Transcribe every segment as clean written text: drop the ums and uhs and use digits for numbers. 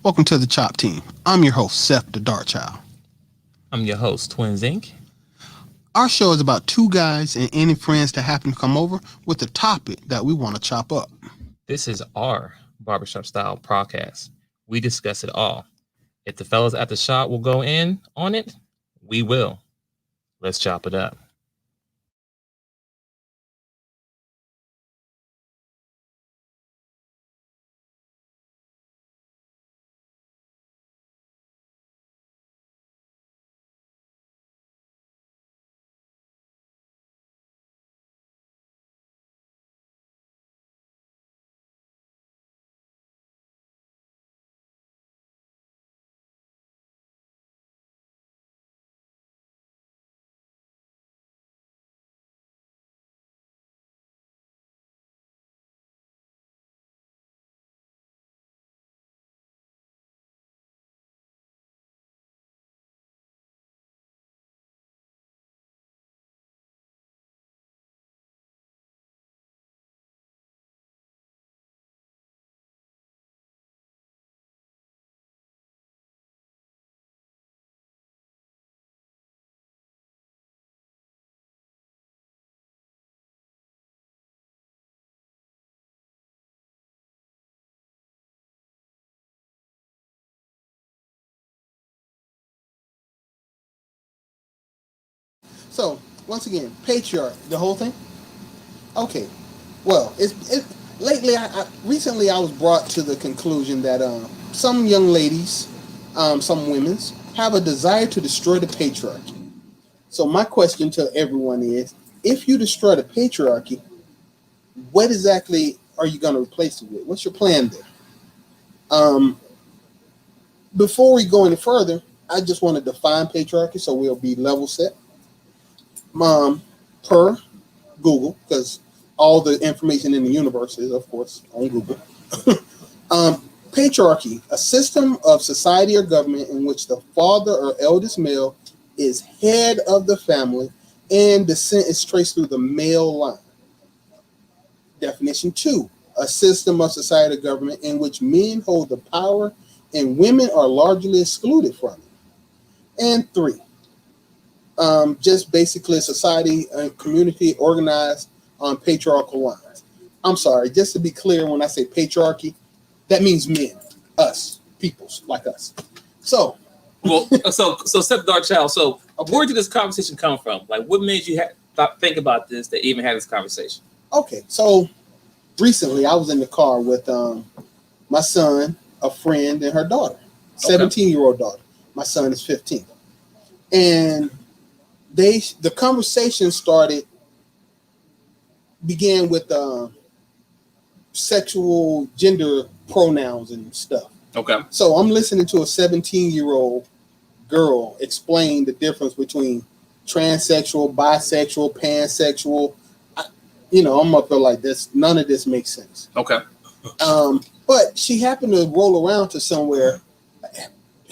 Welcome to the Chop Team. I'm your host, Seth the Dart Child. I'm your host, Twins Inc. Our show is about two guys and any friends that happen to come over with a topic that we want to chop up. This is our barbershop style podcast. We discuss it all. If the fellas at the shop will go in on it, we will. Let's chop it up. So, once again, patriarch, the whole thing? Okay. Well, lately, recently I was brought to the conclusion that some young ladies, some women's, have a desire to destroy the patriarchy. So my question to everyone is, if you destroy the patriarchy, what exactly are you going to replace it with? What's your plan there? Before we go any further, I just want to define patriarchy so we'll be level set. Per Google, because all the information in the universe is, of course, on Google. Patriarchy, a system of society or government in which the father or eldest male is head of the family and descent is traced through the male line. Definition 2, a system of society or government in which men hold the power and women are largely excluded from it. And 3, just basically a society and community organized on patriarchal lines. I'm sorry, just to be clear, when I say patriarchy, that means men, us, peoples like us. So, so Seth Dark Child. So, where did this conversation come from? Like, what made you think about this to even have this conversation? Okay, so recently I was in the car with my son, a friend, and her daughter, 17-year-old daughter. My son is 15, and the conversation began with sexual gender pronouns and stuff. Okay. So I'm listening to a 17-year-old girl explain the difference between transsexual, bisexual, pansexual. I'm up there like this. None of this makes sense. Okay. But she happened to roll around to somewhere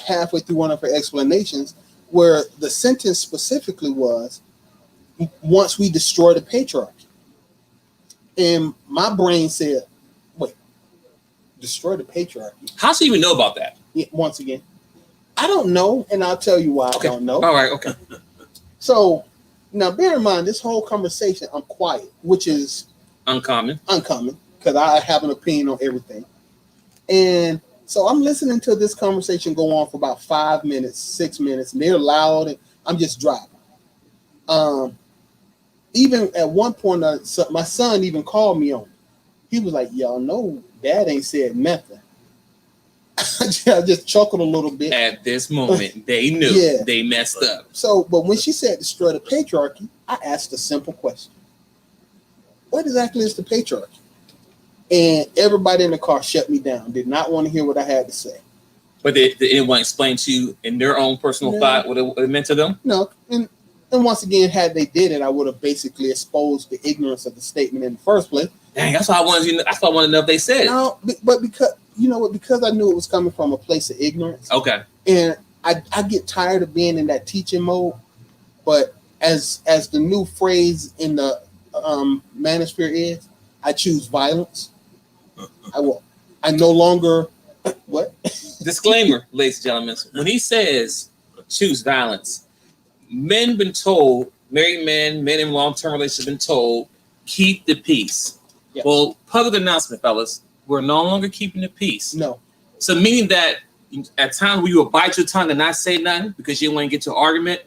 halfway through one of her explanations where the sentence specifically was, once we destroy the patriarchy. And my brain said, wait, destroy the patriarchy? How should you even know about that? Once again, I don't know, and I'll tell you why I don't know. All right, okay. So, now bear in mind, this whole conversation, I'm quiet, which is uncommon, because I have an opinion on everything. And so I'm listening to this conversation go on for about 5 minutes, 6 minutes, and they're loud, and I'm just driving. Even at one point, my son even called me on it. He was like, y'all know Dad ain't said nothing. I just chuckled a little bit. At this moment, they knew they messed up. So, but when she said destroy the patriarchy, I asked a simple question. What exactly is the patriarchy? And everybody in the car shut me down, did not want to hear what I had to say. But did anyone explain to you in their own personal thought what it meant to them? No. And once again, had they did it, I would have basically exposed the ignorance of the statement in the first place. Dang, that's why I wanted to know if they said it. No, but because I knew it was coming from a place of ignorance. Okay. And I get tired of being in that teaching mode. But as the new phrase in the manosphere is, I choose violence. I no longer What? Disclaimer, ladies and gentlemen. When he says choose violence, men been told, married men in long-term relationships been told, keep the peace. Yes. Well, public announcement, fellas, we're no longer keeping the peace. No. So meaning that at times where you will bite your tongue and not say nothing because you don't want to get to an argument,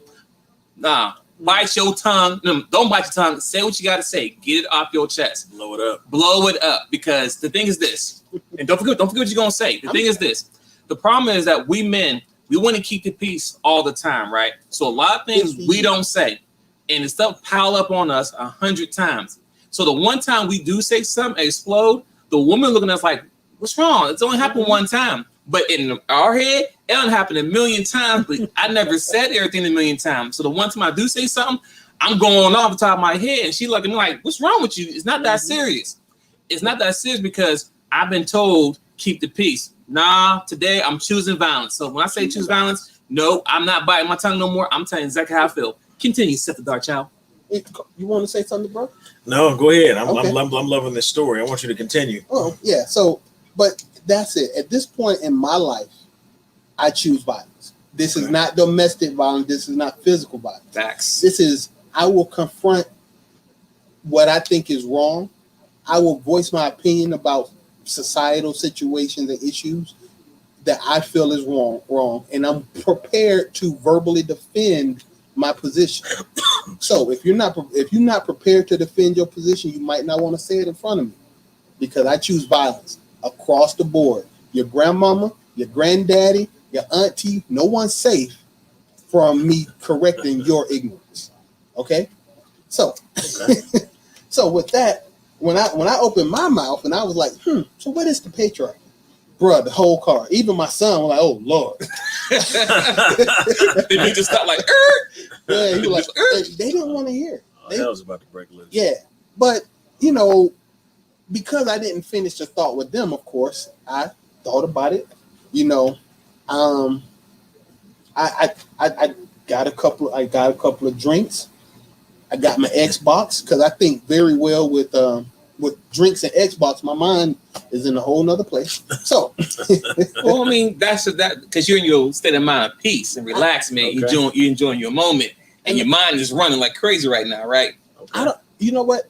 nah, bite your tongue. No, don't bite your tongue. Say what you got to say. Get it off your chest. Blow it up. Blow it up. Because the thing is this, and don't forget what you're going to say. The thing is this. The problem is that we men, we want to keep the peace all the time, right? So a lot of things we don't say, and the stuff pile up on us 100 times. So the one time we do say something, explode, the woman looking at us like, what's wrong? It's only happened one time. But in our head, it done happened a million times, but I never said everything a million times. So the one time I do say something, I'm going off the top of my head, and she looking at me like, what's wrong with you? It's not that serious. It's not that serious because I've been told, keep the peace. Nah, today I'm choosing violence. So when I say choose violence, no, I'm not biting my tongue no more. I'm telling you exactly how I feel. Continue, Seth the Dark Child. You want to say something, bro? No, go ahead. I'm Okay. I'm loving this story. I want you to continue. Oh, yeah. So, but that's it. At this point in my life, I choose violence. This is not domestic violence. This is not physical violence. Facts. This is, I will confront what I think is wrong. I will voice my opinion about societal situations and issues that I feel is wrong. And I'm prepared to verbally defend my position. So if you're not prepared to defend your position, you might not want to say it in front of me, because I choose violence across the board. Your grandmama, your granddaddy, your auntie, no one's safe from me correcting your ignorance. Okay? So so with that, when I opened my mouth and I was like, so what is the patriarchy? Bruh, the whole car, even my son was like, oh Lord. Then you just start like, Yeah, he was like, they didn't want to hear it. That was about to break loose. Yeah, but you know, because I didn't finish the thought with them, of course, I thought about it. You know, I got a couple of drinks. I got my Xbox, because I think very well with drinks and Xbox. My mind is in a whole nother place. So, well, I mean, that's that because you're in your state of mind of peace and relax, man. Okay. You're enjoying your moment, and your mind is running like crazy right now, right? Okay. I don't. You know what?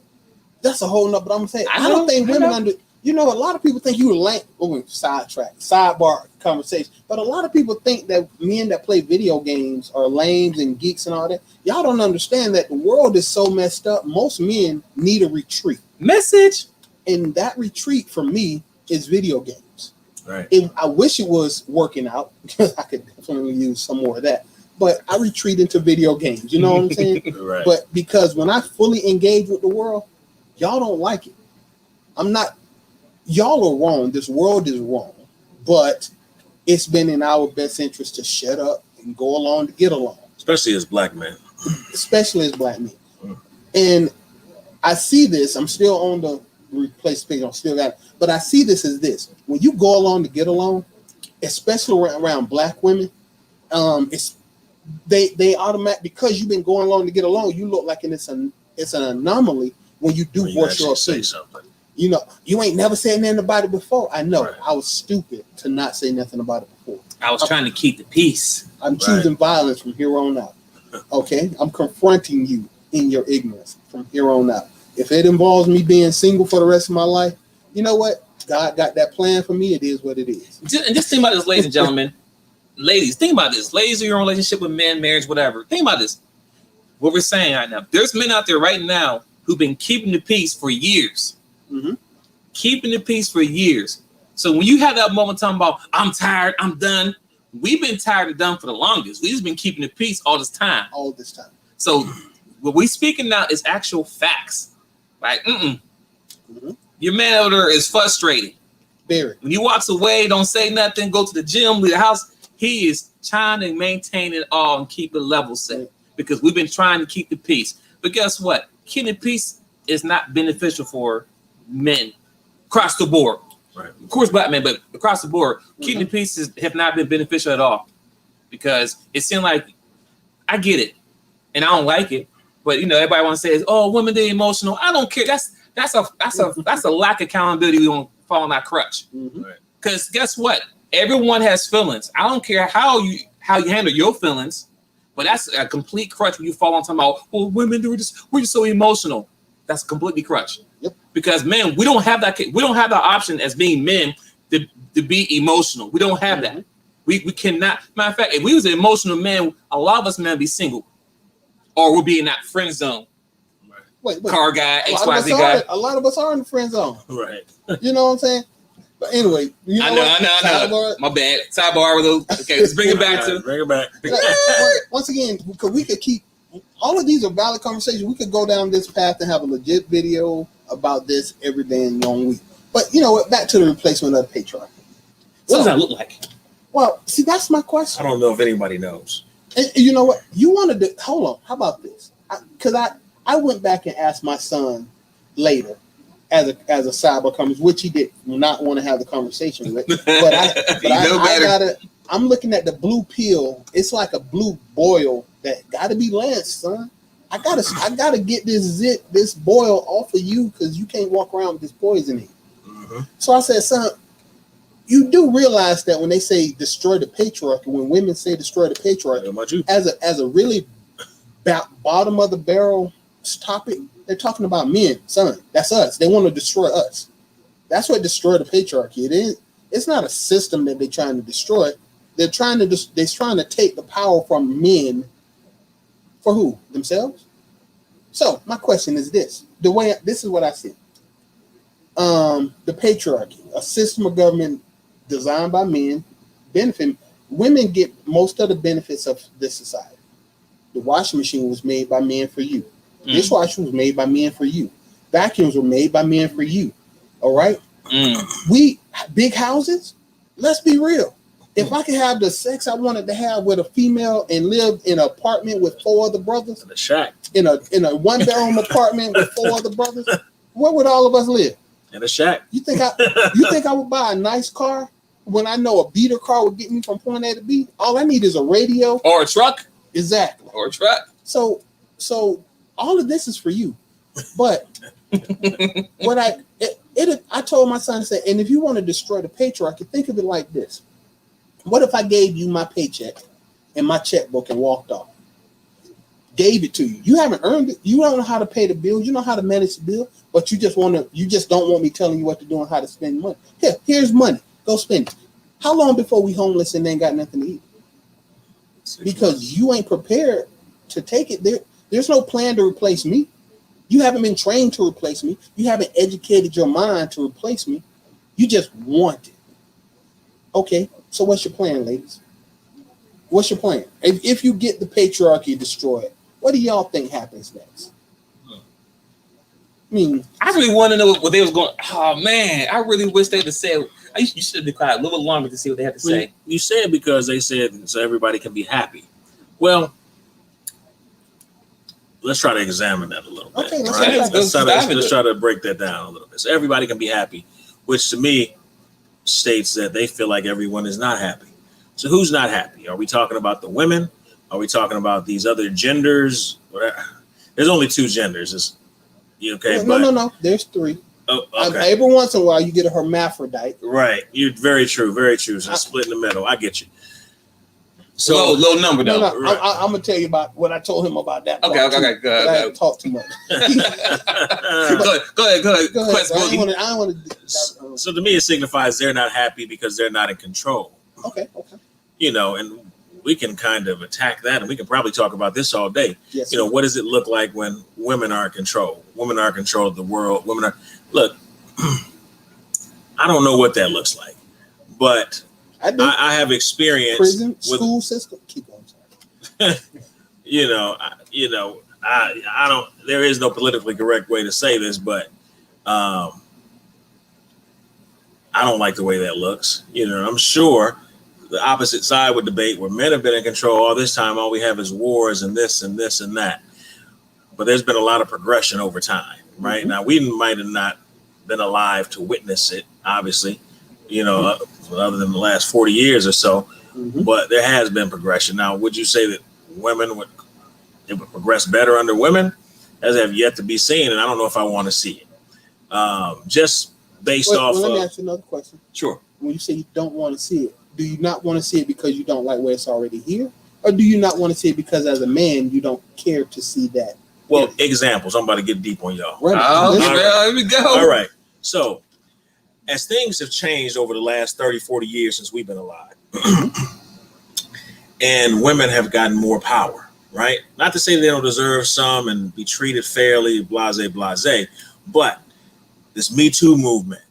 That's a whole nother. But I'm gonna say I I don't know, think I women know. under. You know, a lot of people think you lame. Oh, sidebar conversation. But a lot of people think that men that play video games are lames and geeks and all that. Y'all don't understand that the world is so messed up. Most men need a retreat, Message. and that retreat for me is video games. Right. I wish it was working out, because I could definitely use some more of that. But I retreat into video games. You know what I'm saying? Right. But because when I fully engage with the world, y'all don't like it. I'm not. Y'all are wrong. This world is wrong. But it's been in our best interest to shut up and go along to get along, Especially as black men. especially as black men. And I see this. I'm still on the replace page. I'm still got it. But I see this as this. When you go along to get along, especially around black women, it's they automatic, because you've been going along to get along, you look like it's an anomaly when you do When you voice your actually say opinion. something. You know, you ain't never said nothing about it before. I know. Right. I was stupid to not say nothing about it before. I was trying to keep the peace. I'm choosing violence from here on out. Okay? I'm confronting you in your ignorance from here on out. If it involves me being single for the rest of my life, you know what? God got that plan for me. It is what it is. And just think about this, ladies and gentlemen. Ladies, think about this. Ladies in your relationship with men, marriage, whatever. Think about this. What we're saying right now. There's men out there right now who've been keeping the peace for years. Mm-hmm. Keeping the peace for years. So when you have that moment talking about, I'm tired, I'm done. We've been tired and done for the longest. We've just been keeping the peace all this time. All this time. So what we speaking now is actual facts. Like, your man over there is frustrated. Very. When he walks away, don't say nothing, go to the gym, leave the house, he is trying to maintain it all and keep it level set, because we've been trying to keep the peace. But guess what? Keeping the peace is not beneficial for men across the board. Right. Of course, black men, but across the board, keeping the peace have not been beneficial at all, because it seemed like, I get it, and I don't like it, but you know, everybody wants to say, "Oh, women, they're emotional." I don't care. That's a lack of accountability. We don't fall on that crutch. Mm-hmm. Right. Because guess what? Everyone has feelings. I don't care how you handle your feelings, but that's a complete crutch when you fall on talking about, well, women we're just so emotional. That's completely crutch. Yep. Because men, we don't have that option as being men to be emotional. We don't have that. We cannot. Matter of fact, if we was an emotional man, a lot of us men be single, or we'll be in that friend zone. Wait. Car guy, XYZ guy. A lot of us are in the friend zone. Right. You know what I'm saying? But anyway, I know. My bad. Sidebar. Okay, let's bring it back to. Bring it back. Once again, because we could keep all of these are valid conversations. We could go down this path and have a legit video about this every day in long week. But you know what? Back to the replacement of the patriarchy. What does that look like? Well, see, that's my question. I don't know if anybody knows. And you know what? You wanted to hold on. How about this? Because I went back and asked my son later, as a cyber comments, which he did not want to have the conversation with. But I'm looking at the blue pill. It's like a blue boil that got to be lanced, son. I gotta get this boil off of you because you can't walk around with this poison in you. Mm-hmm. So I said, son, you do realize that when they say destroy the patriarchy, when women say destroy the patriarchy, as a really bottom of the barrel topic, they're talking about men, son. That's us. They want to destroy us. That's what destroy the patriarchy. It is. It's not a system that they're trying to destroy. They're trying to take the power from men. For who? Themselves? So my question is this. This is what I see. The patriarchy, a system of government designed by men, benefiting women get most of the benefits of this society. The washing machine was made by men for you. Dishwasher was made by men for you. Vacuums were made by men for you. All right? We big houses, let's be real. If I could have the sex I wanted to have with a female and live in an apartment with 4 other brothers, in a shack, in a 1-bedroom apartment with 4 other brothers, where would all of us live? In a shack. You think I would buy a nice car when I know a beater car would get me from point A to B? All I need is a radio or a truck. Exactly. Or a truck. So all of this is for you. But what I told my son to say, and if you want to destroy the patriarchy, think of it like this. What if I gave you my paycheck and my checkbook and walked off? Gave it to you. You haven't earned it. You don't know how to pay the bill. You know how to manage the bill, but you just don't want me telling you what to do and how to spend money. Here's money. Go spend it. How long before we homeless and ain't got nothing to eat? Because you ain't prepared to take it. There's no plan to replace me. You haven't been trained to replace me. You haven't educated your mind to replace me. You just want it. Okay, so what's your plan, ladies? What's your plan? If you get the patriarchy destroyed, what do y'all think happens next? I mean, I really want to know what they was going. Oh man, I really wish they'd have said. You should have been quiet a little longer to see what they had to say. You said because they said so everybody can be happy. Well, let's try to examine that a little bit. Okay, let's try to break that down a little bit. So everybody can be happy, which to me states that they feel like everyone is not happy. So who's not happy? Are we talking about the women? Are we talking about these other genders? There's only 2 genders. Okay? No. There's 3. Oh, okay. Every once in a while, you get a hermaphrodite. Right. You're very true. Very true. So split in the middle. I get you. So low number though. No. Right. I'm gonna tell you about what I told him about that. Okay. Go ahead. I didn't talk too much. Go ahead. I don't want to. So to me, it signifies they're not happy because they're not in control. Okay. And we can kind of attack that, and we can probably talk about this all day. Yes, what does it look like when women are in control? Women are in control of the world. Look. I don't know what that looks like, but I have experience prison, school system. Keep on. I don't. There is no politically correct way to say this, but I don't like the way that looks. I'm sure the opposite side would debate where men have been in control all this time. All we have is wars and this and this and that. But there's been a lot of progression over time, right? Mm-hmm. Now we might have not been alive to witness it, obviously, other than the last 40 years or so. Mm-hmm. But there has been progression. Now, would you say that women would progress better under women? As have yet to be seen, and I don't know if I want to see it. Just based off. Let me ask you another question. Sure. when you say you don't want to see it, do you not want to see it because you don't like where it's already here? Or do you not want to see it because as a man, you don't care to see that? Well, examples. I'm about to get deep on y'all. Right. Oh, here we go. All right. So, as things have changed over the last 30, 40 years since we've been alive, and women have gotten more power, right? Not to say they don't deserve some and be treated fairly, blase, blase, but this Me Too movement,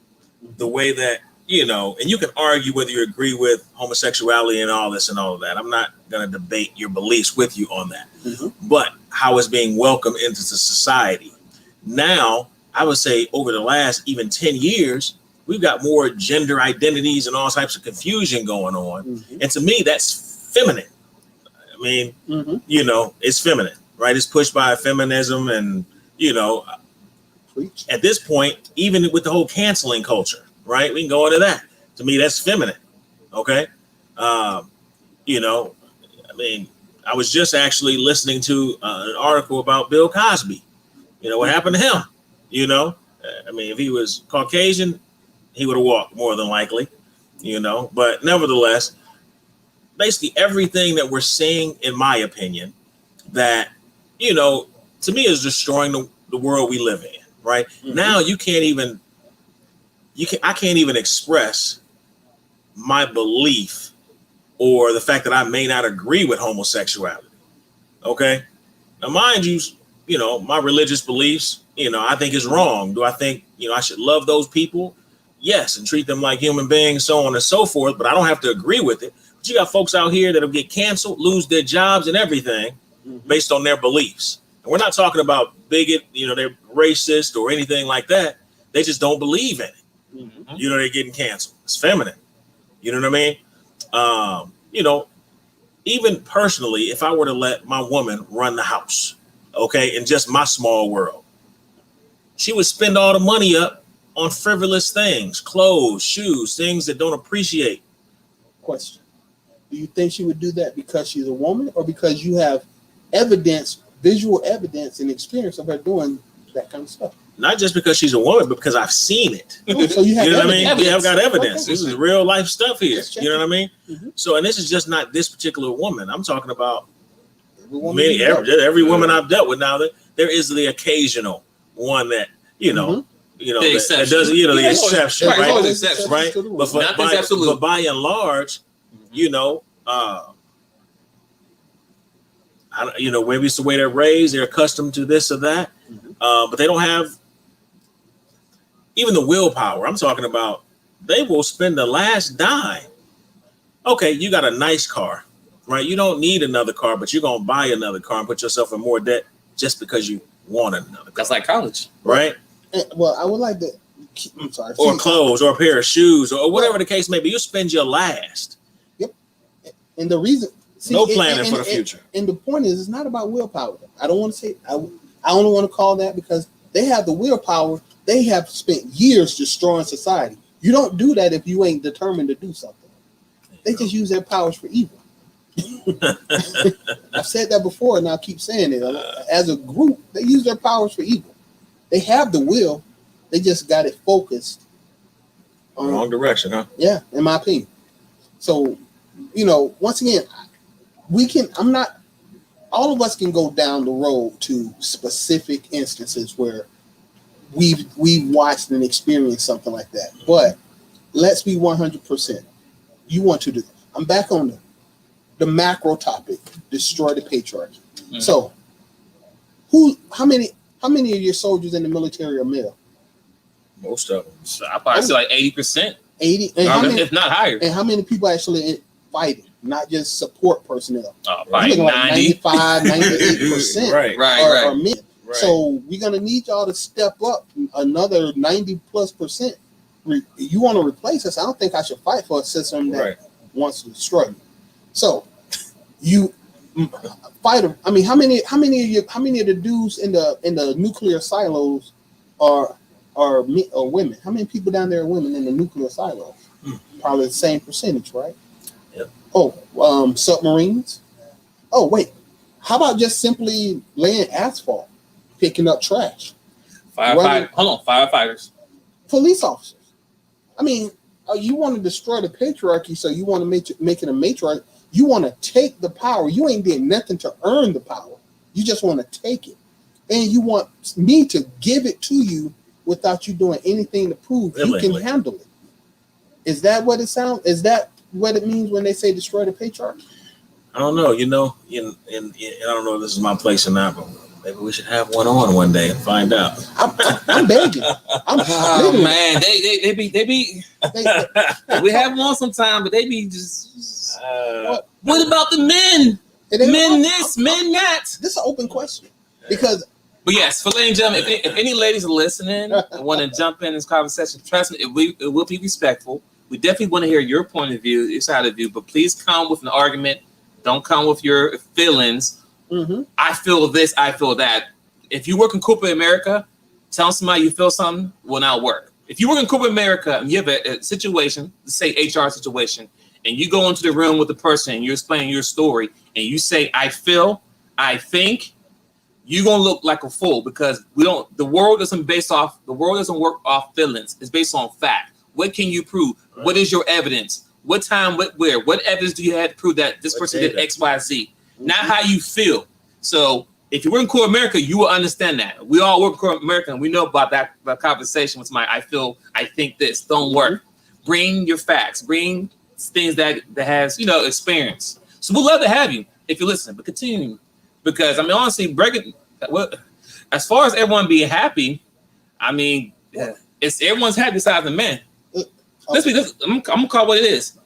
the way that, you know, and you can argue whether you agree with homosexuality and all this and all of that. I'm not going to debate your beliefs with you on that. But how it's being welcomed into the society. Now, I would say over the last even 10 years, we've got more gender identities and all types of confusion going on. And to me, that's feminine. I mean, you know, it's feminine, right? It's pushed by feminism and, you know, at this point, even with the whole canceling culture, right? We can go into that. To me, that's feminine. Okay. You know, I mean, I was just actually listening to an article about Bill Cosby. You know, what happened to him? You know, I mean, if he was Caucasian, he would have walked more than likely, you know, but nevertheless, basically everything that we're seeing, in my opinion, that, you know, to me is destroying the world we live in, right? Now I can't even express my belief or the fact that I may not agree with homosexuality. Okay. Now, mind you, you know, my religious beliefs, you know, I think is wrong. Do I think, you know, I should love those people? Yes. And treat them like human beings, so on and so forth. But I don't have to agree with it. But you got folks out here that'll get canceled, lose their jobs and everything based on their beliefs. And we're not talking about bigot, you know, they're racist or anything like that. They just don't believe in it. You know, they're getting canceled. It's feminine. You know what I mean? You know, even personally, if I were to let my woman run the house, okay, in just my small world, she would spend all the money up on frivolous things, clothes, shoes, things that don't appreciate. Question. Do you think she would do that because she's a woman or because you have evidence, visual evidence and experience of her doing that kind of stuff? Not just because she's a woman, but because I've seen it. Oh, so you have know what I mean? evidence. Yeah, I've got evidence. Okay. This is real life stuff here. Check You know what I mean? So, and this is just not this particular woman. I'm talking about every woman I've dealt with. Now, there is the occasional one that, you know, that does, you know, the exception, right? But by and large, you know, you know, maybe it's the way they're raised. They're accustomed to this or that, but they don't have even the willpower. I'm talking about they will spend the last dime. Okay, you got a nice car, right? You don't need another car, but you're going to buy another car and put yourself in more debt just because you want another car. That's like college. Right? Well, I would like to, I'm sorry. Or clothes or a pair of shoes or whatever the case may be. You spend your last. Yep. And the reason. No planning for the future. And the point is, it's not about willpower. I don't want to say, I only want to call that because they have the willpower. They have spent years destroying society. You don't do that if you ain't determined to do something. They just use their powers for evil. I've said that before and I'll keep saying it. As a group, they use their powers for evil. They have the will. They just got it focused on wrong direction, huh? Yeah, in my opinion. So, you know, once again, all of us can go down the road to specific instances where we've watched and experienced something like that. But let's be 100%. You want to do that. I'm back on the macro topic, destroy the patriarchy. So how many of your soldiers in the military are male? Most of them. So I probably say like 80%. 80, if not higher. And how many people actually fighting, not just support personnel? Like 95, 98% right. are men. Right. So we're gonna need y'all to step up another 90+%. You want to replace us? I don't think I should fight for a system that wants to destroy me. So you fight. I mean, how many of the dudes in the nuclear silos are women? How many people down there are women in the nuclear silos? Probably the same percentage, right? Yep. Oh, submarines. Oh, wait. How about just simply laying asphalt, picking up trash? Firefighters. Police officers. I mean, you want to destroy the patriarchy, so you want to make it a matriarch. You want to take the power. You ain't did nothing to earn the power. You just want to take it, and you want me to give it to you without you doing anything to prove you can handle it. Is that what it sounds? Is that what it means when they say destroy the patriarchy? I don't know. You know, I don't know if this is my place or not, but maybe we should have one day and find out. I'm begging. Man, they be. We have one sometime, but they be just. What about the men? Men this, men that. This is an open question because. But yes, for ladies and gentlemen, if any ladies are listening and want to jump in this conversation, trust me, it will be respectful. We definitely want to hear your point of view, your side of view, but please come with an argument. Don't come with your feelings. Mm-hmm. I feel this, I feel that. If you work in corporate America, tell somebody you feel something will not work. If you work in corporate America and you have a situation, let's say HR situation, and you go into the room with the person and you're explaining your story and you say, I feel, I think, you're gonna look like a fool because the world doesn't work off feelings. It's based on fact. What can you prove? Right. What is your evidence? What time, what where? What evidence do you have to prove that this person did X, Y, Z? Mm-hmm. Not how you feel. So if you work in corporate America, you will understand that. We all work in corporate America and we know about that conversation with my I feel, I think this don't work. Mm-hmm. Bring your facts, bring things that has, experience. So we'd love to have you if you listen, but continue. Because I mean, honestly, as far as everyone being happy, I mean, it's everyone's happy besides the men. Okay. I'm gonna call it what it is,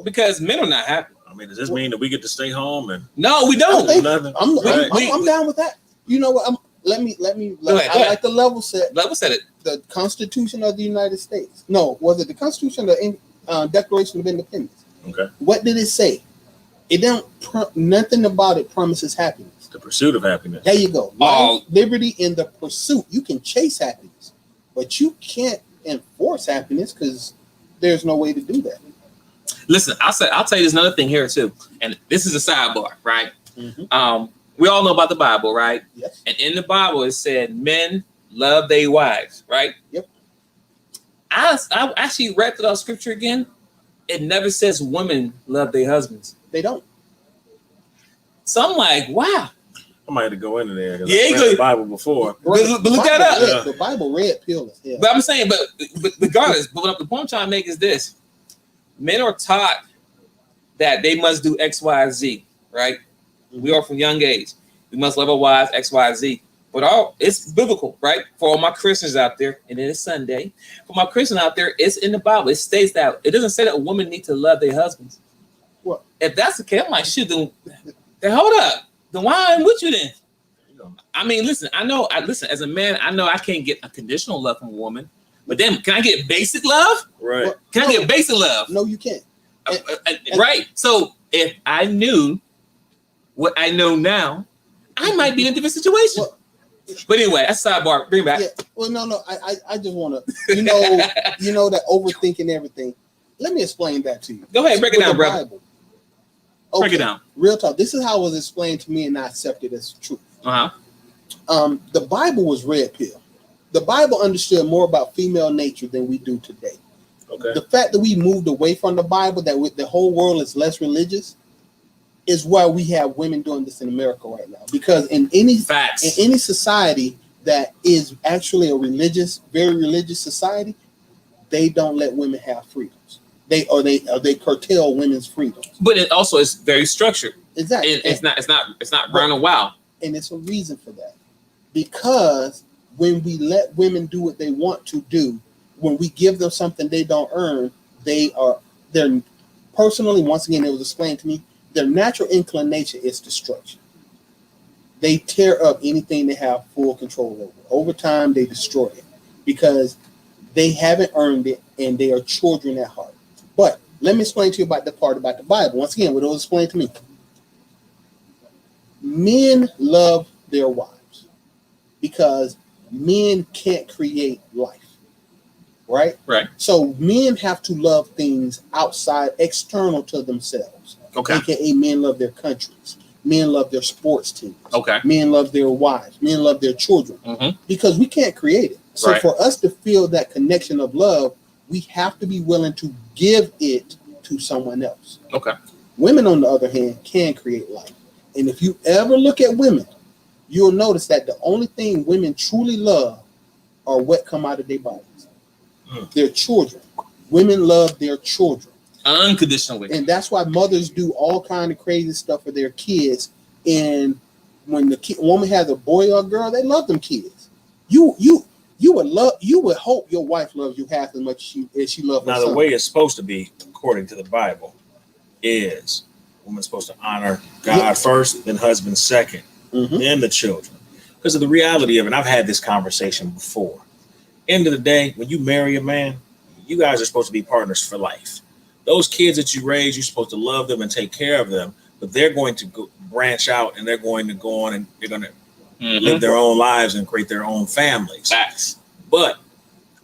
because men are not happy. I mean, does this mean that we get to stay home and? No, we don't. I'm down with that. You know what? Let me. Go ahead. Like the level set. Level set it. The Constitution of the United States. No, was it the Constitution of the Declaration of Independence? Okay. What did it say? It don't. Nothing about it promises happiness. The pursuit of happiness. There you go. Life, liberty, in the pursuit. You can chase happiness, but you can't enforce happiness because there's no way to do that. Listen, I'll tell you there's another thing here too, and this is a sidebar, right? Mm-hmm. We all know about the Bible, right? Yes. And in the Bible it said men love their wives, right? Yep. I actually read through that scripture again. It never says women love their husbands. They don't. So I'm like, wow. I might have to go into there. Yeah, you read the Bible before. But look that up. The Bible red pill is hell. But I'm saying, but regardless, but the point I'm trying to make is this: men are taught that they must do X, Y, Z, right? We are from young age. We must love our wives, X, Y, Z. But it's biblical, right? For all my Christians out there, and it is Sunday. For my Christians out there, it's in the Bible. It states that it doesn't say that women need to love their husbands. What? If that's the case, I'm like, shit, then hold up. Then why I'm with you then? I mean, listen, as a man, I know I can't get unconditional love from a woman, but then can I get basic love? Right. Can I get basic love? No, you can't. Right. So if I knew what I know now, I might be in a different situation. Well, but anyway, that's sidebar. Bring it back. Yeah. Well, no. I just want to, you know that overthinking everything. Let me explain that to you. Go ahead, break it down, brother. Okay. Break it down. Real talk. This is how it was explained to me and I accepted as truth. The Bible was red pill. The Bible understood more about female nature than we do today. Okay. The fact that we moved away from the Bible, that the whole world is less religious, is why we have women doing this in America right now. Because in any society that is actually a very religious society, they don't let women have freedoms. They curtail women's freedoms. But it also is very structured. Exactly. It's not running wild. And it's a reason for that. Because when we let women do what they want to do, when we give them something they don't earn, they're personally, once again, it was explained to me, their natural inclination is destruction. They tear up anything they have full control over. Over time, they destroy it because they haven't earned it and they are children at heart. But let me explain to you about the part about the Bible. Once again, what it was explained to me. Men love their wives because men can't create life. Right? Right. So men have to love things outside, external to themselves. Okay. AKA men love their countries. Men love their sports teams. Okay. Men love their wives. Men love their children. Mm-hmm. Because we can't create it. So for us to feel that connection of love, we have to be willing to give it to someone else. Okay. Women, on the other hand, can create life. And if you ever look at women, you'll notice that the only thing women truly love are what come out of their bodies. Their children. Women love their children. Unconditionally. And that's why mothers do all kind of crazy stuff for their kids. And when the woman has a boy or a girl, they love them kids. You would hope your wife loves you half as much as she loves her Now, son. the way it's supposed to be, according to the Bible, is woman's supposed to honor God first, then husband second, then the children. Because of the reality of it, I've had this conversation before. End of the day, when you marry a man, you guys are supposed to be partners for life. Those kids that you raise, you're supposed to love them and take care of them, but they're going to go branch out and they're going to go on and they're going to live their own lives and create their own families. Facts. But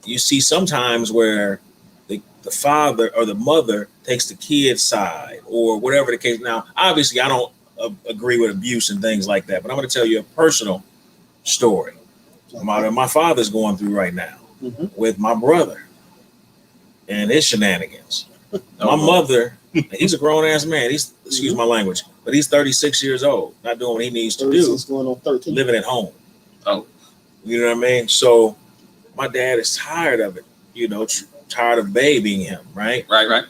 you see sometimes where the father or the mother takes the kid's side or whatever the case. Now, obviously, I don't agree with abuse and things like that, but I'm going to tell you a personal story. My father's going through right now with my brother and his shenanigans. My mother, he's a grown ass man. He's, excuse my language, but he's 36 years old, not doing what he needs to do, going on 13. living at home. Oh, you know what I mean? So my dad is tired of it, tired of babying him, right? Right.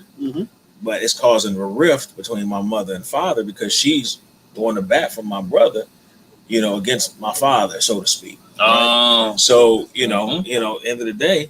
But it's causing a rift between my mother and father because she's going to bat for my brother, against my father, so to speak. Right? So, end of the day,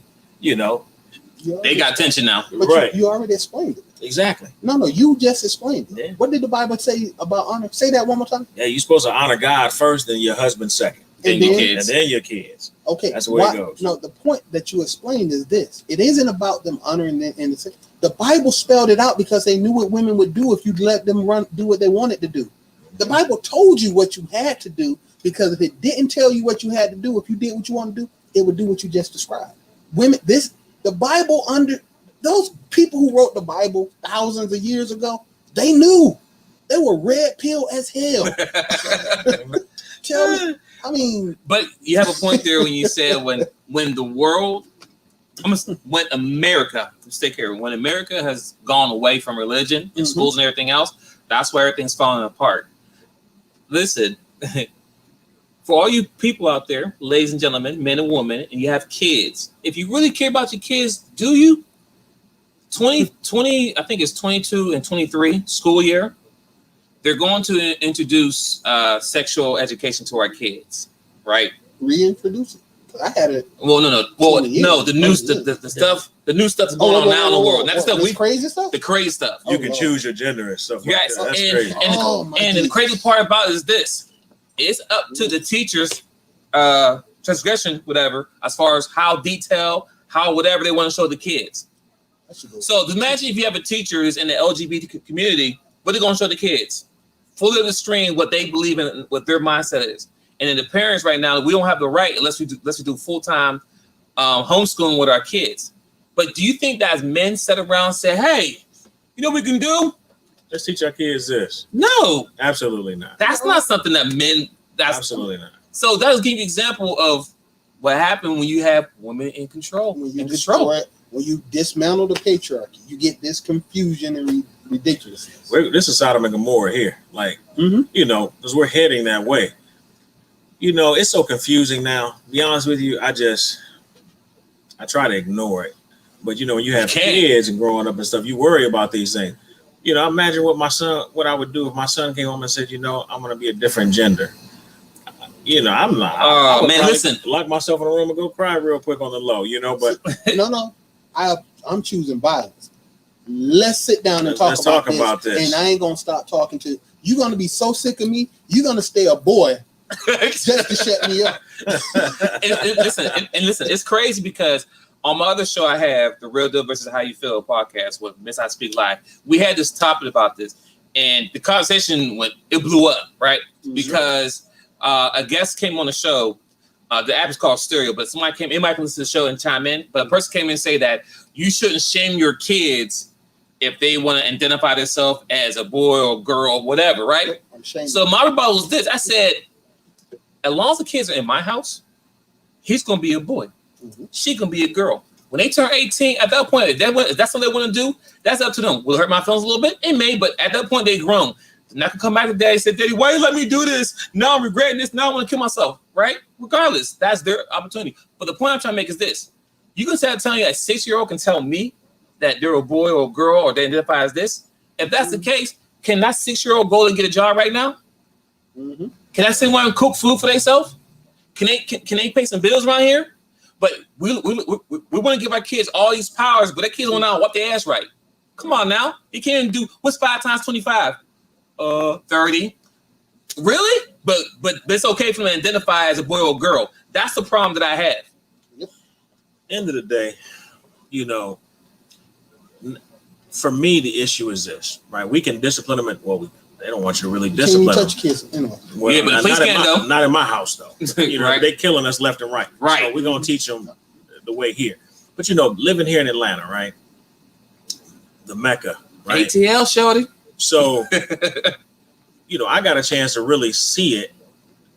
they got tension now. But right. You already explained it. Exactly. No, you just explained it. Yeah. What did the Bible say about honor? Say that one more time. Yeah, you're supposed to honor God first, then your husband second, Then your kids. and then your kids. Okay. That's the way it goes. No, the point that you explained is this. It isn't about them honoring them. The Bible spelled it out because they knew what women would do if you let them do what they wanted to do. The Bible told you what you had to do, because if it didn't tell you what you had to do, if you did what you want to do, it would do what you just described. The Bible, those people who wrote the Bible thousands of years ago, they knew. They were red pill as hell. Tell me, I mean. But you have a point there when you said when the world, when America, let's take care, when America has gone away from religion and schools and everything else, that's why everything's falling apart. Listen, for all you people out there, ladies and gentlemen, men and women, and you have kids, if you really care about your kids, do you? 20, I think it's 22 and 23 school year, they're going to introduce sexual education to our kids, right? Reintroduce it. I had it. Well, no. Well, no, the new stuff that's going on now in the world. That's stuff crazy stuff. The crazy stuff. You can choose your gender and stuff. Yes, like that. That's crazy. And the crazy part about it is this: it's up to the teachers' transgression, whatever, as far as how detailed, how whatever they want to show the kids. So imagine if you have a teacher who's in the LGBT community, what they're going to show the kids, fully on the screen, what they believe in, what their mindset is. And then the parents right now, we don't have the right unless we do full-time homeschooling with our kids. But do you think that as men sit around and say, hey, you know what we can do? Let's teach our kids this. No. Absolutely not. That's not something that men, absolutely not. So that was giving you an example of what happened when you have women in control. When you dismantle the patriarchy, you get this confusion and ridiculousness. This is Sodom and Gomorrah here. Because we're heading that way. It's so confusing now. To be honest with you, I try to ignore it. But when you have kids and growing up and stuff, you worry about these things. Imagine what I would do if my son came home and said, I'm going to be a different gender. I'm not. Oh man, listen. Lock myself in a room and go cry real quick on the low. But no. I'm choosing violence. Let's sit down and talk about this. And I ain't gonna stop talking to you. You're gonna be so sick of me. You're gonna stay a boy just to shut me up. Listen, it's crazy because on my other show I have the Real Deal versus How You Feel podcast with Miss I Speak Live. We had this topic about this, and the conversation blew up, right? Because a guest came on the show. The app is called Stereo, but somebody came in, might listen to the show and chime in. But a person came in and say that you shouldn't shame your kids if they want to identify themselves as a boy or girl or whatever, right? So my rebuttal was this. I said, as long as the kids are in my house, he's going to be a boy. She's going to be a girl. When they turn 18, at that point, if that's what they want to do, that's up to them. Will it hurt my feelings a little bit? It may, but at that point, they grown. And I can come back to daddy and say, Daddy, why you let me do this? Now I'm regretting this. Now I want to kill myself, right? Regardless, that's their opportunity. But the point I'm trying to make is this. You can start telling you a 6-year-old can tell me that they're a boy or a girl or they identify as this. If that's the case, can that 6-year-old go and get a job right now? Mm-hmm. Can that same one cook food for themselves? Can they pay some bills around here? But we want to give our kids all these powers, but their kids want to wipe their ass right. Come on now. You can't do, what's 5 times 25? 30. Really? But it's okay for them to identify as a boy or a girl. That's the problem that I have. Yep. End of the day, you know, for me, the issue is this, right? We can discipline them. They don't want you to really discipline them. Touch kids anyway. Well, yeah, but the police can't though. Not in my house though. You know, right. They're killing us left and right. Right. So we're gonna teach them the way here. But you know, living here in Atlanta, right? The Mecca, right? ATL, shorty. So, you know, I got a chance to really see it,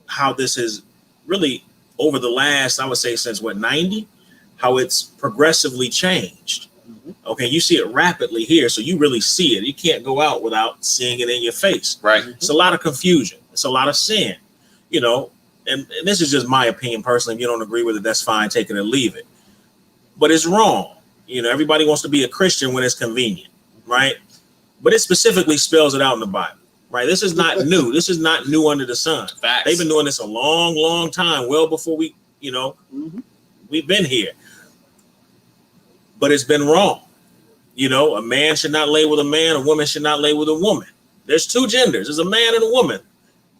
how this is really over the last, I would say, since 90, how it's progressively changed. Okay, you see it rapidly here, so you really see it. You can't go out without seeing it in your face. Right. It's a lot of confusion. It's a lot of sin, you know, and this is just my opinion personally. If you don't agree with it, that's fine. Take it or leave it. But it's wrong. You know, everybody wants to be a Christian when it's convenient, right? But it specifically spells it out in the Bible, right? This is not new. This is not new under the sun. Facts. They've been doing this a long, long time, well before we, you know, we've been here. But it's been wrong. You know, a man should not lay with a man. A woman should not lay with a woman. There's 2 genders. There's a man and a woman.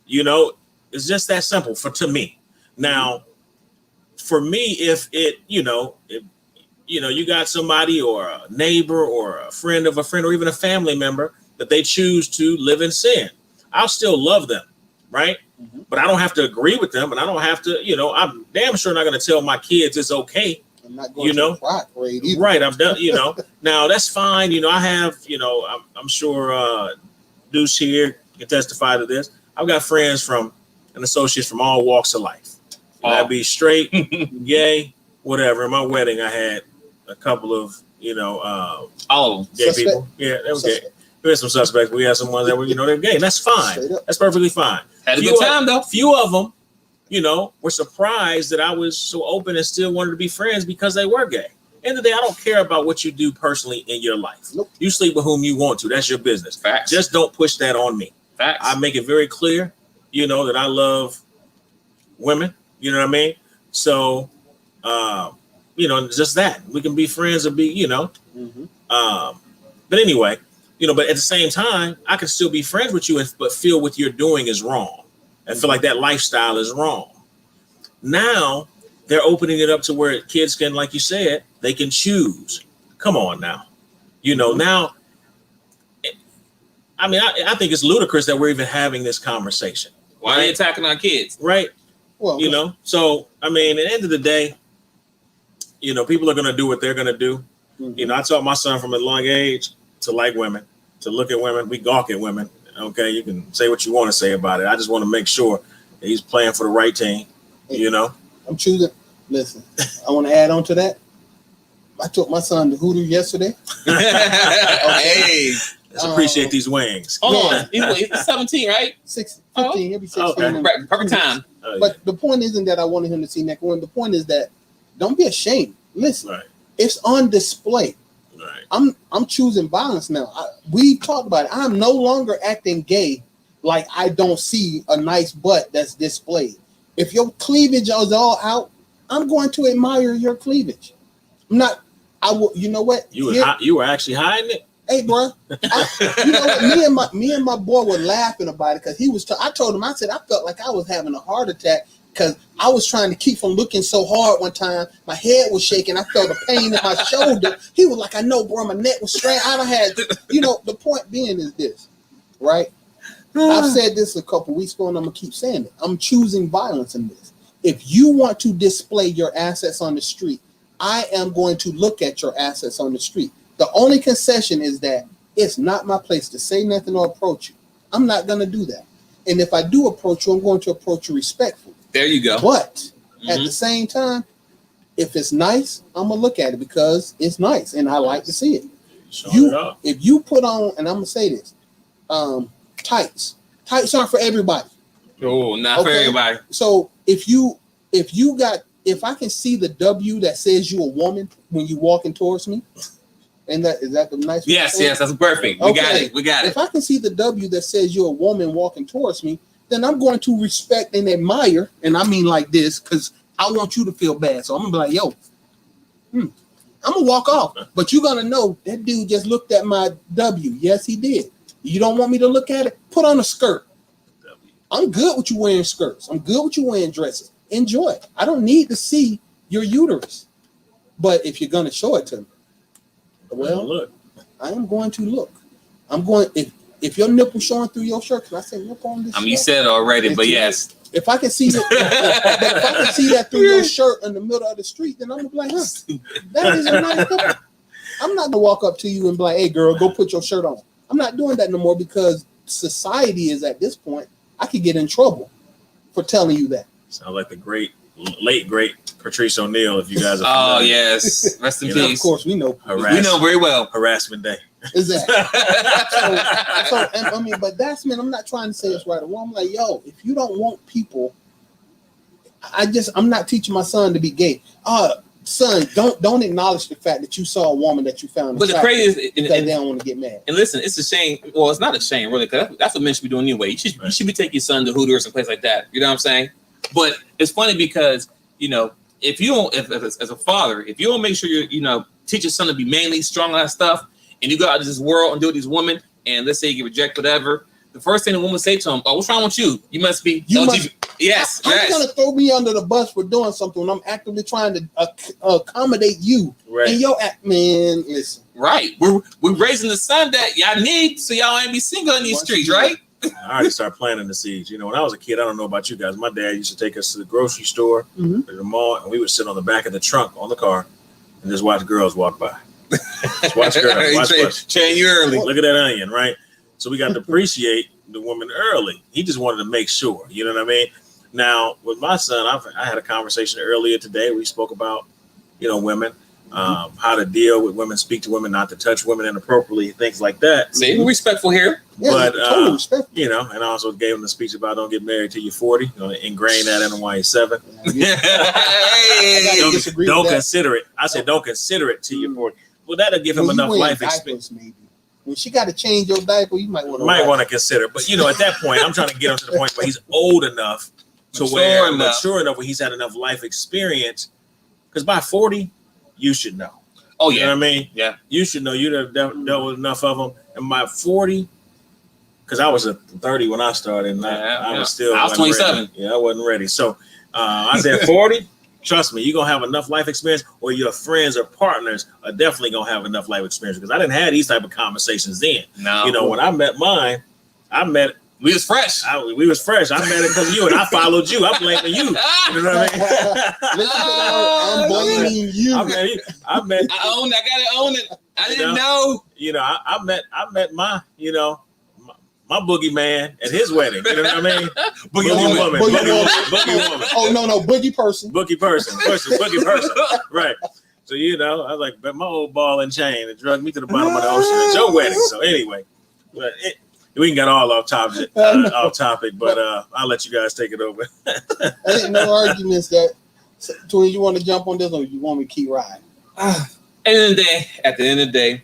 You know, it's just that simple to me. Now, for me, if you got somebody or a neighbor or a friend of a friend or even a family member that they choose to live in sin, I'll still love them, right? But I don't have to agree with them, and I don't have to, you know, I'm damn sure not going to tell my kids it's okay. I'm not going to rock raid either. Right, I'm done. You know, now that's fine. You know, I have, you know, I'm sure Deuce here can testify to this. I've got friends and associates from all walks of life. That'd be straight, gay, whatever. In my wedding, I had a couple of, you know, all of them gay people. Yeah, that was gay. We had some suspects, but we had some ones that were, you know, they're gay. And that's fine. That's perfectly fine. Had a good time though. Few of them, you know, were surprised that I was so open and still wanted to be friends because they were gay. End of the day, I don't care about what you do personally in your life. Nope. You sleep with whom you want to. That's your business. Facts. Just don't push that on me. Facts. I make it very clear, you know, that I love women. You know what I mean? So, you know, just that. We can be friends or be, you know. But anyway, you know, but at the same time, I can still be friends with you, but feel what you're doing is wrong. I feel like that lifestyle is wrong. Now they're opening it up to where kids can, like you said, they can choose. Come on now. You know, now, I mean, I think it's ludicrous that we're even having this conversation. Why are they attacking our kids? Right. Well, you know, so, I mean, at the end of the day, you know, people are going to do what they're going to do. You know, I taught my son from a young age to like women, to look at women. We gawk at women. Okay, you can say what you want to say about it. I just want to make sure that he's playing for the right team. You know, I'm choosing. Listen, I want to add on to that. I took my son to Hoodoo yesterday. Hey, let's appreciate these wings. Hold on, he's 17, right? 15. He'll be 16. Okay. Right, perfect time. But the point isn't that I wanted him to see next one. The point is that don't be ashamed. Listen, it's on display. Right. I'm choosing violence now. We talked about it. I'm no longer acting gay like I don't see a nice butt that's displayed. If your cleavage is all out, I'm going to admire your cleavage. I'm not. I will. You know what? You were actually hiding it. Hey, bro. You know what? Me and my boy were laughing about it because he was. I told him. I said I felt like I was having a heart attack because I was trying to keep from looking so hard one time. My head was shaking. I felt a pain in my shoulder. He was like, I know, bro. My neck was strained. I don't have, you know, the point being is this, right? I've said this a couple weeks ago and I'm going to keep saying it. I'm choosing violence in this. If you want to display your assets on the street, I am going to look at your assets on the street. The only concession is that it's not my place to say nothing or approach you. I'm not going to do that. And if I do approach you, I'm going to approach you respectfully. There you go. But at the same time, if it's nice, I'm gonna look at it because it's nice and I like to see it. If you put on, and I'm gonna say this, tights aren't for everybody. Oh, not for everybody. So if I can see the W that says you a woman when you walking towards me, and is that the nice? Yes, that's perfect. We got it. If I can see the W that says you're a woman walking towards me, then I'm going to respect and admire, and I mean like this, because I want you to feel bad. So I'm gonna be like, yo, I'm gonna walk off, but you're gonna know that dude just looked at my W. Yes, he did. You don't want me to look at it? Put on a skirt. I'm good with you wearing skirts. I'm good with you wearing dresses. Enjoy it. I don't need to see your uterus. But if you're gonna show it to me, well, look, I am going to look. I'm going if your nipple showing through your shirt, can I say nipple on this? You said it already, but yes. If I can see if I can see that through your shirt in the middle of the street, then I'm gonna be like, that is a nice nipple. I'm not gonna walk up to you and be like, hey girl, go put your shirt on. I'm not doing that no more because society is at this point, I could get in trouble for telling you that. Sounds like the late great Patrice O'Neal, if you guys are familiar. Yes. Rest in peace. Of course, we know. We know very well. Harassment Day. Exactly. But that's, man, I'm not trying to say it's right or wrong. I'm like, yo, if you don't want people, I'm not teaching my son to be gay. Son, don't acknowledge the fact that you saw a woman that you found. But the crazy is, because they don't want to get mad. And listen, it's a shame. Well, it's not a shame, really, because that's what men should be doing anyway. You should be taking your son to Hooters and places like that. You know what I'm saying? But it's funny because, if you don't, as a father, if you don't make sure you teach your son to be manly, strong, all that stuff, and you go out into this world and deal with these women, and let's say you get rejected, whatever, the first thing the woman say to him, "Oh, what's wrong with you? You must be Yes, I'm gonna throw me under the bus for doing something when I'm actively trying to accommodate you. Right. And your man, listen. Right. We're raising the son that y'all need so y'all ain't be single in these streets, right? I already started planting the seeds. When I was a kid, I don't know about you guys. My dad used to take us to the grocery store, to the mall, and we would sit on the back of the trunk on the car and just watch girls walk by. Just watch girls. Train you early. Look at that onion, right? So we got to appreciate the woman early. He just wanted to make sure. You know what I mean? Now, with my son, I had a conversation earlier today. We spoke about, women, how to deal with women, speak to women, not to touch women inappropriately, things like that. See, we're respectful here. But, totally respectful. And I also gave him the speech about don't get married till you're 40. Ingrain that in while you're 7. Don't consider it. I said don't consider it till you're 40. Well, that'll give him enough life experience. Maybe. When she got to change your diaper, you might want to consider. But, at that point, I'm trying to get him to the point where he's old enough to mature enough where he's had enough life experience. Because by 40, you should know. Oh, yeah. You know what I mean? Yeah. You should know. You'd have dealt with enough of them. And by 40, because I was 30 when I started, and I was 27. Ready. Yeah, I wasn't ready. So I said 40. Trust me, you're going to have enough life experience, or your friends or partners are definitely going to have enough life experience, because I didn't have these type of conversations then. No. When I met mine, we was fresh. We was fresh. I met it because of you, and I followed you. I'm blaming you. You know what I mean? I'm blaming you. I met. I own it. I gotta own it. I didn't know. I met my boogeyman at his wedding. You know what I mean? Boogie woman. Oh no, boogie person. Boogie person. Boogie person. Right. So I was like, but my old ball and chain, it dragged me to the bottom of the ocean at your wedding. So anyway, but we can get all off topic, but I'll let you guys take it over. I didn't know arguments that. So you want to jump on this, or you want me to keep riding? At the end of the day,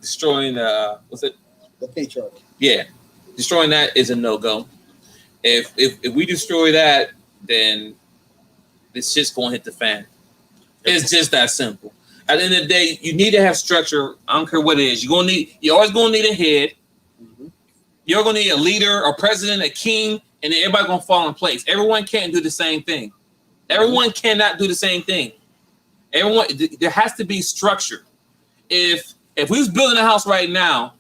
destroying what's it? The patriarchy. Yeah, destroying that is a no-go. If we destroy that, then this shit's gonna hit the fan. It's just that simple. At the end of the day, you need to have structure. I don't care what it is. You're always gonna need a head. Mm-hmm. You're gonna need a leader, a president, a king, and then everybody gonna fall in place. Everyone can't do the same thing. Everyone cannot do the same thing. There has to be structure. If we was building a house right now,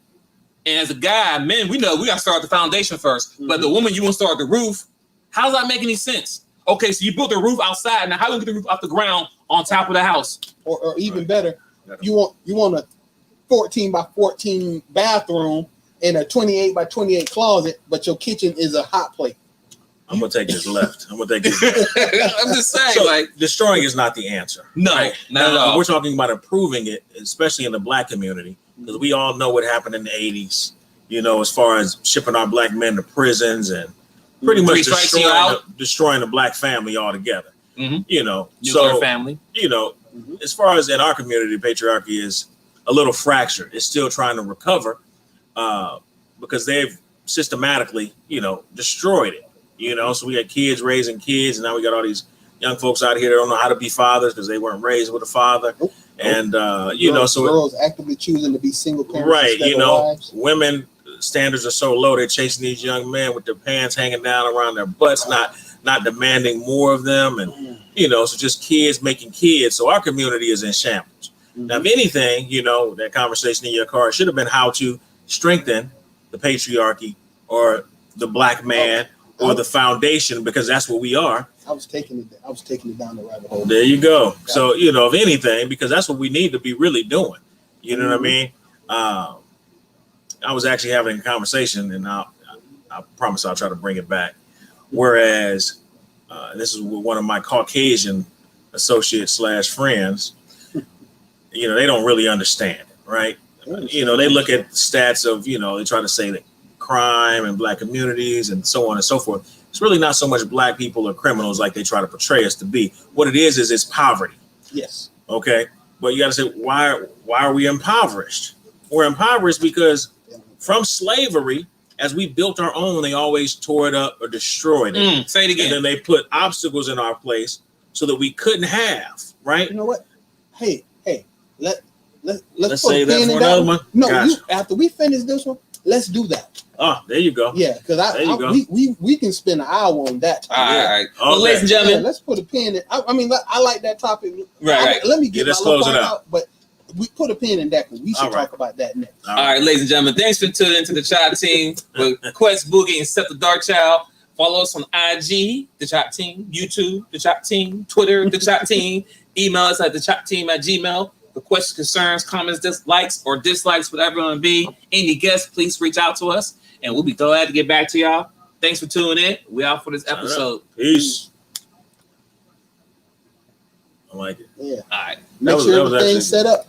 and as a guy, men, we know we got to start the foundation first. Mm-hmm. But the woman, you want to start the roof. How does that make any sense? Okay, so you built the roof outside. Now, how do you get the roof off the ground on top of the house? Or even better, you want a 14 by 14 bathroom and a 28 by 28 closet, but your kitchen is a hot plate. I'm gonna take this left. I'm gonna take this left. I'm just saying, So, like, destroying is not the answer. no, right? not at all. We're talking about improving it, especially in the black community, because we all know what happened in the 80s, you know, as far as shipping our black men to prisons and pretty much destroying the black family altogether. Mm-hmm. You know, nuclear family. You know, as far as in our community, patriarchy is a little fractured. It's still trying to recover because they've systematically, you know, destroyed it. You know, so we had kids raising kids, and now we got all these young folks out here that don't know how to be fathers because they weren't raised with a father. Nope. And you know, so girls actively choosing to be single parents, right? You know, wives. women standards are so low, they're chasing these young men with their pants hanging down around their butts, not demanding more of them, and you know, so just kids making kids. So our community is in shambles. Now, if anything, you know, that conversation in your car should have been how to strengthen the patriarchy or the black man or the foundation, because that's what we are. I was taking it down the rabbit hole. There you go. So, you know, if anything, because that's what we need to be really doing. You know what I mean? I was actually having a conversation, and I promise I'll try to bring it back. Whereas this is one of my Caucasian associates / friends, you know, they don't really understand it, right? You know, they look at the stats of, you know, they try to say that crime in black communities and so on and so forth. It's really not so much black people or criminals like they try to portray us to be. What it is it's poverty. Yes. Okay. But you got to say, why are we impoverished? We're impoverished because from slavery, as we built our own, they always tore it up or destroyed it. Say it again. And then they put obstacles in our place so that we couldn't have, right? You know what? Hey, let's say that for another one. No, Gotcha. After we finish this one, let's do that. Oh, there you go. Yeah, because we can spend an hour on that. All right. Well, ladies and gentlemen, let's put a pin in. I mean, I like that topic. Right. Let me get let's close it out. But we put a pin in that because we should talk about that next. All right, ladies and gentlemen, thanks for tuning into the Chop Team with Quest Boogie and Step the Dark Child. Follow us on IG, the Chop Team, YouTube, the Chop Team, Twitter, the Chop Team. Email us at thechopteam@gmail.com. For questions, concerns, comments, dislikes, or dislikes, whatever it may be. Any guests, please reach out to us, and we'll be glad to get back to y'all. Thanks for tuning in. We out for this episode. Peace. I like it. Yeah. All right. Make sure everything's set up.